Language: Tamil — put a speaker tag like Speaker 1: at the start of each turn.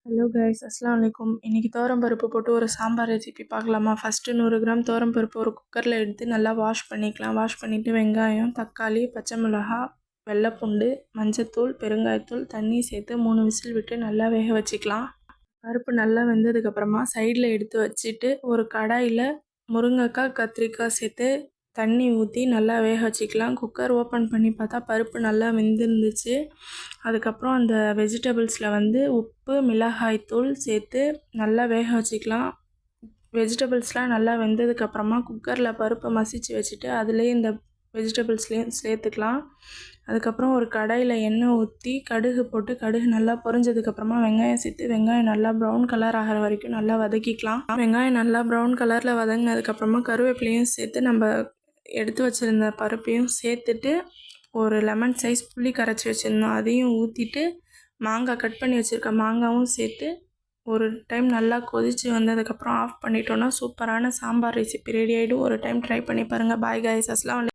Speaker 1: ஹலோ கைஸ், அஸ்ஸலாமு அலைக்கும். இன்றைக்கி பருப்பு போட்டு ஒரு சாம்பார் ரெசிபி பார்க்கலாமா? ஃபஸ்ட்டு 100 கிராம் பருப்பு ஒரு குக்கரில் எடுத்து நல்லா வாஷ் பண்ணிக்கலாம். வாஷ் பண்ணிவிட்டு வெங்காயம், தக்காளி, பச்சை மிளகாய், வெள்ளைப்பூண்டு, மஞ்சத்தூள், பெருங்காயத்தூள், தண்ணி சேர்த்து 3 விசில் விட்டு நல்லா வேக வச்சுக்கலாம். பருப்பு நல்லா வெந்ததுக்கப்புறமா சைடில் எடுத்து வச்சுட்டு ஒரு கடாயில் முருங்கைக்காய், கத்திரிக்காய் சேர்த்து தண்ணி ஊற்றி நல்லா வேக வச்சுக்கலாம். குக்கர் ஓப்பன் பண்ணி பார்த்தா பருப்பு நல்லா வெந்திருந்துச்சு. அதுக்கப்புறம் அந்த வெஜிடபிள்ஸில் உப்பு, மிளகாய்த்தூள் சேர்த்து நல்லா வேக வச்சுக்கலாம். வெஜிடபிள்ஸ்லாம் நல்லா வெந்ததுக்கப்புறமா குக்கரில் பருப்பை மசிச்சு வச்சுட்டு அதுலேயே இந்த வெஜிடபிள்ஸ்லேயும் சேர்த்துக்கலாம். அதுக்கப்புறம் ஒரு கடாயில் எண்ணெய் ஊற்றி கடுகு போட்டு கடுகு நல்லா பொரிஞ்சதுக்கப்புறமா வெங்காயம் சேர்த்து வெங்காயம் நல்லா ப்ரௌன் கலர் ஆகிற வரைக்கும் நல்லா வதக்கிக்கலாம். வெங்காயம் நல்லா ப்ரௌன் கலரில் வதங்கினதுக்கப்புறமா கருவேப்பிலையும் சேர்த்து நம்ம எடுத்து வச்சுருந்த பருப்பையும் சேர்த்துட்டு ஒரு லெமன் சைஸ் புளி கரைச்சி வச்சுருந்தோம் அதையும் ஊற்றிட்டு மாங்காய் கட் பண்ணி வச்சுருக்க மாங்காயும் சேர்த்து ஒரு டைம் நல்லா கொதித்து வந்ததுக்கப்புறம் ஆஃப் பண்ணிட்டோன்னா சூப்பரான சாம்பார் ரெசிபி ரெடி ஆகிடும். ஒரு டைம் ட்ரை பண்ணி பாருங்கள். பாய் கைஸ், அஸ்ஸலாமு அலைக்கும்.